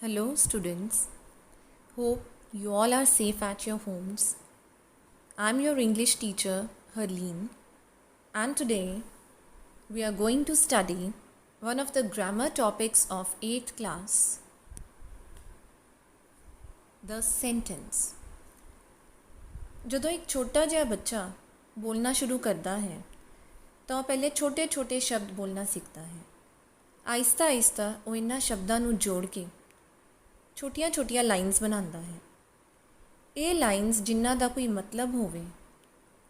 Hello, students. Hope you all are safe at your homes. I'm your English teacher, Harleen, and today we are going to study one of the grammar topics of 8th class, the sentence. ਜਦੋਂ ਇੱਕ ਛੋਟਾ ਜਿਹਾ ਬੱਚਾ ਬੋਲਣਾ ਸ਼ੁਰੂ ਕਰਦਾ ਹੈ ਤਾਂ ਉਹ ਪਹਿਲੇ ਛੋਟੇ-ਛੋਟੇ ਸ਼ਬਦ ਬੋਲਣਾ ਸਿੱਖਦਾ ਹੈ। ਆਹਿਸਤਾ-ਆਹਿਸਤਾ ਉਹ ਇਹਨਾਂ ਸ਼ਬਦਾਂ ਨੂੰ ਜੋੜ ਕੇ ਛੋਟੀਆਂ-ਛੋਟੀਆਂ ਲਾਈਨਸ ਬਣਾਉਂਦਾ ਹੈ। ਇਹ ਲਾਈਨਸ ਜਿਨ੍ਹਾਂ ਦਾ ਕੋਈ ਮਤਲਬ ਹੋਵੇ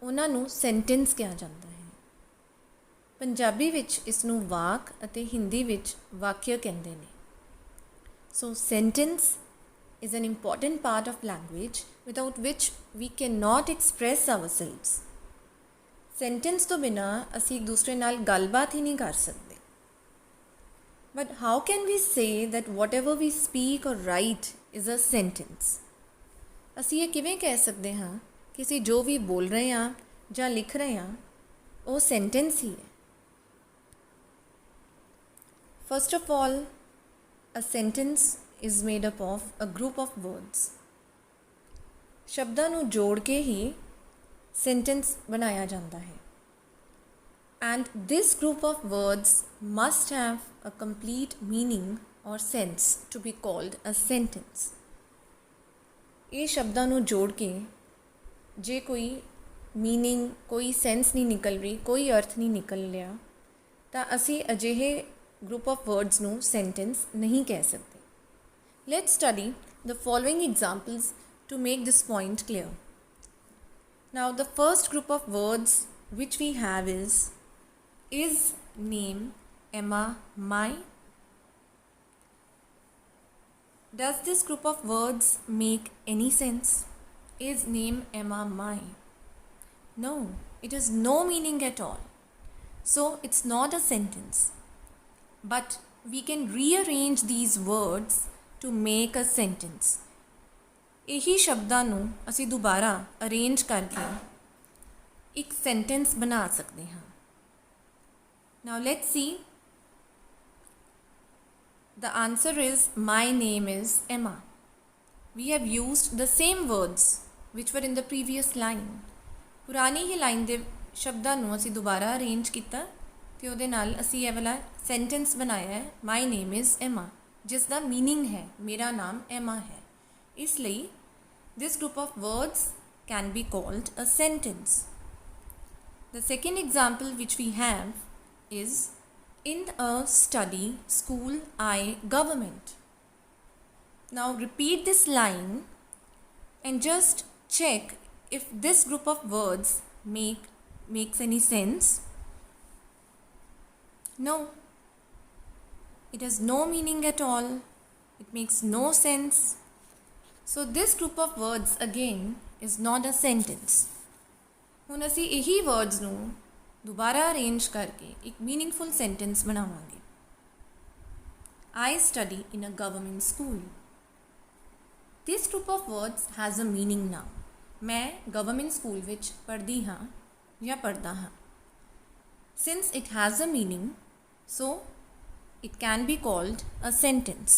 ਉਹਨਾਂ ਨੂੰ ਸੈਂਟੈਂਸ ਕਿਹਾ ਜਾਂਦਾ ਹੈ। ਪੰਜਾਬੀ ਵਿੱਚ ਇਸ ਨੂੰ ਵਾਕ ਅਤੇ ਹਿੰਦੀ ਵਿੱਚ ਵਾਕਿਆ ਕਹਿੰਦੇ ਨੇ। ਸੋ sentence is an important part of language without which we cannot express ourselves. Sentence ਤੋਂ ਬਿਨਾਂ ਅਸੀਂ ਇੱਕ ਦੂਸਰੇ ਨਾਲ ਗੱਲਬਾਤ ਹੀ ਨਹੀਂ ਕਰ ਸਕਦੇ। But how can we say that whatever we speak or write is a sentence? ਅਸੀਂ ਇਹ ਕਿਵੇਂ ਕਹਿ ਸਕਦੇ ਹਾਂ ਕਿ ਅਸੀਂ ਜੋ ਵੀ ਬੋਲ ਰਹੇ ਹਾਂ ਜਾਂ ਲਿਖ ਰਹੇ ਹਾਂ ਉਹ ਸੈਂਟੈਂਸ ਹੀ ਹੈ। First of all, a sentence is made up of a group of words. ਸ਼ਬਦਾਂ ਨੂੰ ਜੋੜ ਕੇ ਹੀ sentence ਬਣਾਇਆ ਜਾਂਦਾ ਹੈ। And this group of words must have a complete meaning or sense to be called a sentence. ਇਹ ਸ਼ਬਦਾਂ ਨੂੰ ਜੋੜ ਕੇ ਜੇ ਕੋਈ meaning, ਕੋਈ sense ਨਹੀਂ ਨਿਕਲ ਰਹੀ, ਕੋਈ ਅਰਥ ਨਹੀਂ ਨਿਕਲ ਰਿਹਾ ਤਾਂ ਅਸੀਂ ਅਜਿਹੇ group of words ਨੂੰ sentence ਨਹੀਂ ਕਹਿ ਸਕਦੇ। Let's study the following examples to make this point clear. Now, the first group of words which we have is name Emma my? Does this group of words make any sense? Is name Emma my? No, it has no meaning at all. So, it's not a sentence. But we can rearrange these words to make a sentence. ਇਹੀ ਸ਼ਬਦਾਂ ਨੂੰ ਅਸੀਂ ਦੁਬਾਰਾ arrange ਕਰਕੇ ਇੱਕ sentence ਬਣਾ ਸਕਦੇ ਹਾਂ। Now let's see. The answer is my name is Emma. We have used the same words which were in the previous line. ਪੁਰਾਣੀ ਹੀ ਲਾਈਨ ਦੇ ਸ਼ਬਦਾਂ ਨੂੰ ਅਸੀਂ ਦੁਬਾਰਾ ਅਰੇਂਜ ਕੀਤਾ ਤੇ ਉਹਦੇ ਨਾਲ ਅਸੀਂ ਇਹ ਵਾਲਾ ਸੈਂਟੈਂਸ ਬਣਾਇਆ ਹੈ my name is Emma, ਜਿਸ ਦਾ ਮੀਨਿੰਗ ਹੈ ਮੇਰਾ ਨਾਮ ਐਮਾ ਹੈ। ਇਸ ਲਈ this group of words can be called a sentence. The second example which we have is in a study school I government. Now repeat this line and just check if this group of words makes any sense. No. It has no meaning at all. It makes no sense. So this group of words again is not a sentence. ਹੁਣ ਅਸੀਂ ਇਹੀ words ਨੂੰ ਦੁਬਾਰਾ arrange ਕਰਕੇ ਇੱਕ meaningful sentence ਬਣਾਵਾਂਗੇ। I study in a government school. This group of words has a meaning now. ਮੈਂ government school ਵਿੱਚ ਪੜ੍ਹਦੀ ਹਾਂ ਜਾਂ ਪੜ੍ਹਦਾ ਹਾਂ। Since it has a meaning, so it can be called a sentence.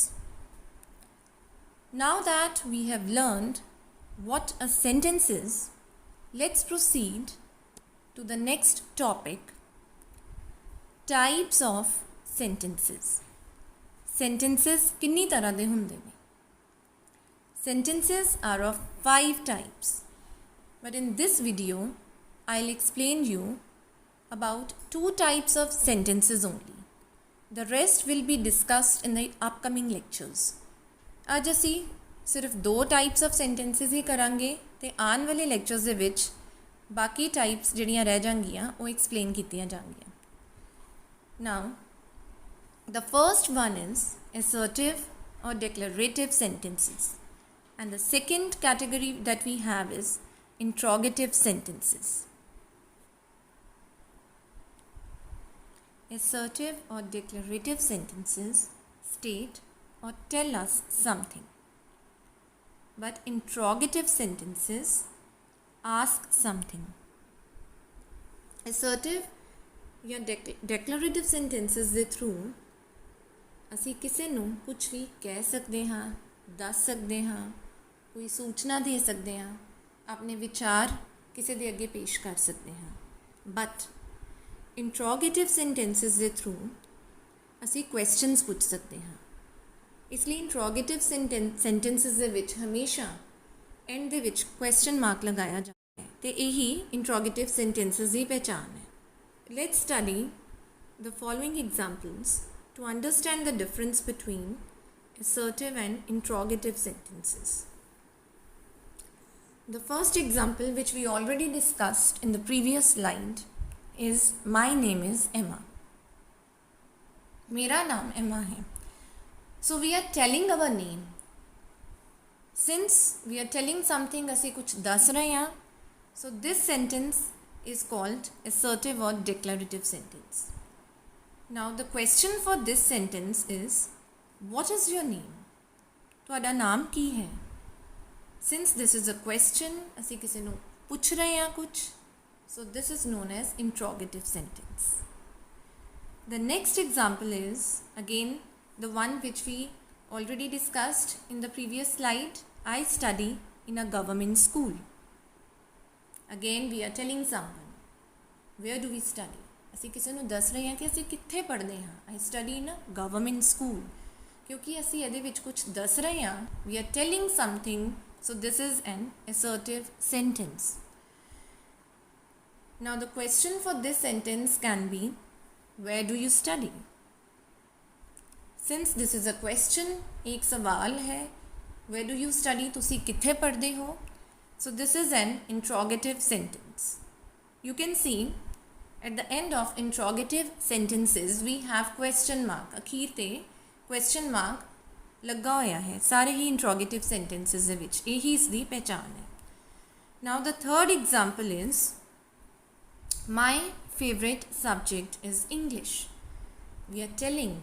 Now that we have learned what a sentence is, let's proceed to the next topic, types of sentences. Sentences ਕਿੰਨੀ ਤਰ੍ਹਾਂ ਦੇ ਹੁੰਦੇ ਨੇ? Sentences are of 5 types. But in this video, I'll explain you about 2 types of sentences only. The rest will be discussed in the upcoming lectures. ਅੱਜ ਅਸੀਂ ਸਿਰਫ 2 types of sentences ਹੀ ਕਰਾਂਗੇ ਤੇ ਆਉਣ ਵਾਲੇ lectures ਦੇ ਵਿੱਚ ਬਾਕੀ types ਜਿਹੜੀਆਂ ਰਹਿ ਜਾਣਗੀਆਂ ਉਹ explain ਕੀਤੀਆਂ ਜਾਣਗੀਆਂ। Now, the first one is assertive or declarative sentences. And the second category that we have is interrogative sentences. Assertive or declarative sentences state or tell us something. But interrogative sentences ask something. Assertive या declarative sentences ਦੇ through ਅਸੀਂ ਕਿਸੇ ਨੂੰ ਕੁਝ ਵੀ ਕਹਿ ਸਕਦੇ ਹਾਂ, ਦੱਸ ਸਕਦੇ ਹਾਂ, ਕੋਈ ਸੂਚਨਾ ਦੇ ਸਕਦੇ ਹਾਂ, ਆਪਣੇ ਵਿਚਾਰ ਕਿਸੇ ਦੇ ਅੱਗੇ ਪੇਸ਼ ਕਰ ਸਕਦੇ ਹਾਂ। ਬਟ ਇੰਟਰੋਗੇਟਿਵ ਸੈਂਟੈਂਸਿਸ ਦੇ ਥਰੂ ਅਸੀਂ ਕੁਐਸਚਨਸ ਪੁੱਛ ਸਕਦੇ ਹਾਂ। ਇਸ ਲਈ ਇੰਟਰੋਗੇਟਿਵ ਸੈਂਟੈਂਸਿਸ ਦੇ ਵਿੱਚ ਹਮੇਸ਼ਾ ਐਂਡ ਦੇ ਵਿੱਚ ਕੁਐਸਚਨ ਮਾਰਕ ਲਗਾਇਆ ਜਾਂਦਾ ਹੈ ਅਤੇ ਇਹੀ ਇੰਟਰੋਗੇਟਿਵ ਸੈਂਟੈਂਸਿਸ ਦੀ ਪਹਿਚਾਣ ਹੈ। Let's study the following examples to understand the difference between assertive and interrogative sentences. The first example, which we already discussed in the previous slide, is my name is Emma. मेरा नाम Emma है. So we are telling our name. Since we are telling something ਅਸੀਂ कुछ दस रहे हैं, so this sentence is called assertive or declarative sentence. Now the question for this sentence is, what is your name? ਤੁਹਾਡਾ ਨਾਮ ਕੀ ਹੈ? Since this is a question, ਅਸੀਂ ਕਿਸੇ ਨੂੰ ਪੁੱਛ ਰਹੇ ਹਾਂ ਕੁਝ, so this is known as interrogative sentence. The next example is again the one which we already discussed in the previous slide. I study in a government school. Again we are telling someone, where do we study? ਅਸੀਂ ਕਿਸੇ ਨੂੰ ਦੱਸ ਰਹੇ ਹਾਂ ਕਿ ਅਸੀਂ ਕਿੱਥੇ ਪੜ੍ਹਦੇ ਹਾਂ। I study in a government school. ਕਿਉਂਕਿ ਅਸੀਂ ਇਹਦੇ ਵਿੱਚ ਕੁਝ ਦੱਸ ਰਹੇ ਹਾਂ, we are telling something, so this is an assertive sentence. Now the question for this sentence can be, where do you study? Since this is a question, एक सवाल है, where do you study? ਤੁਸੀਂ ਕਿੱਥੇ ਪੜ੍ਹਦੇ ਹੋ? So this is an interrogative sentence. You can see at the end of interrogative sentences we have question mark. ਅਖੀਰ ਤੇ question mark ਲੱਗਾ ਹੋਇਆ ਹੈ ਸਾਰੇ ਹੀ interrogative sentences ਦੇ ਵਿੱਚ। ਇਹੀ ਇਸ ਦੀ ਪਹਿਚਾਣ ਹੈ। Now the third example is, my favorite subject is English. We are telling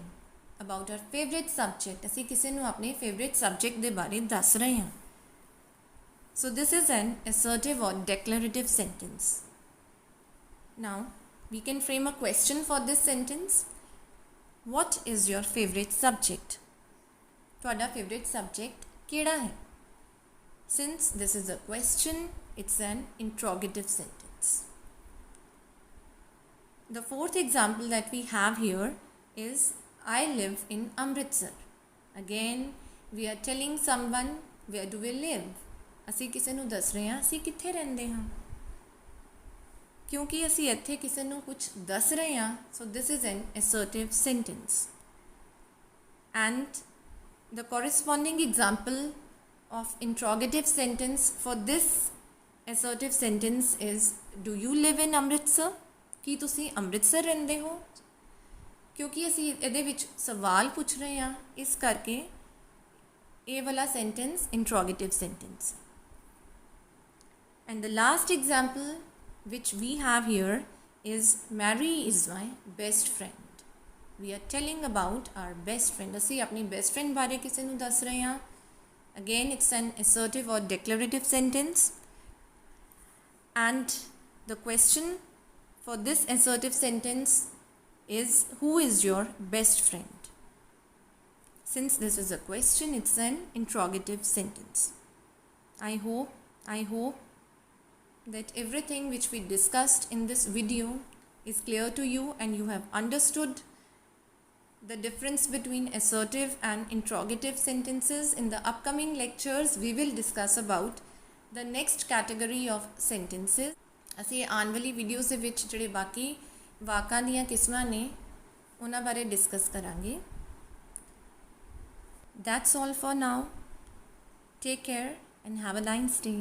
about our favorite subject. ਅਸੀਂ ਕਿਸੇ ਨੂੰ ਆਪਣੇ favorite subject ਦੇ ਬਾਰੇ ਦੱਸ ਰਹੇ ਹਾਂ। So this is an assertive or declarative sentence. Now we can frame a question for this sentence. What is your favorite subject? ਤੁਹਾਡਾ favorite subject ਕਿਹੜਾ ਹੈ? Since this is a question, it's an interrogative sentence. The fourth example that we have here is, I live in Amritsar. Again we are telling someone, where do we live? ਅਸੀਂ ਕਿਸੇ ਨੂੰ ਦੱਸ ਰਹੇ ਹਾਂ ਅਸੀਂ ਕਿੱਥੇ ਰਹਿੰਦੇ ਹਾਂ। ਕਿਉਂਕਿ ਅਸੀਂ ਇੱਥੇ ਕਿਸੇ ਨੂੰ ਕੁਝ ਦੱਸ ਰਹੇ ਹਾਂ, so this is an assertive sentence. And the corresponding example of interrogative sentence for this assertive sentence is, do you live in Amritsar? ਕੀ ਤੁਸੀਂ ਅੰਮ੍ਰਿਤਸਰ ਰਹਿੰਦੇ ਹੋ? ਕਿਉਂਕਿ ਅਸੀਂ ਇਹਦੇ ਵਿੱਚ ਸਵਾਲ ਪੁੱਛ ਰਹੇ ਹਾਂ, ਇਸ ਕਰਕੇ ਇਹ ਵਾਲਾ sentence interrogative sentence. And the last example which we have here is, Mary is my best friend. We are telling about our best friend. ਅਸੀਂ ਆਪਣੀ best friend ਬਾਰੇ ਕਿਸੇ ਨੂੰ ਦੱਸ ਰਹੇ ਹਾਂ। Again it's an assertive or declarative sentence. And the question for this assertive sentence is, who is your best friend? Since this is a question, it's an interrogative sentence. I hope that everything which we discussed in this video is clear to you and you have understood the difference between assertive and interrogative sentences. In the upcoming lectures we will discuss about the next category of sentences. ਅਸੀਂ ਆਉਣ ਵਾਲੀ videos ਦੇ ਵਿੱਚ ਜਿਹੜੇ ਬਾਕੀ ਵਾਕਾਂ ਦੀਆਂ ਕਿਸਮਾਂ ਨੇ ਉਹਨਾਂ ਬਾਰੇ ਡਿਸਕਸ ਕਰਾਂਗੇ। That's all for now. Take care and have a nice day.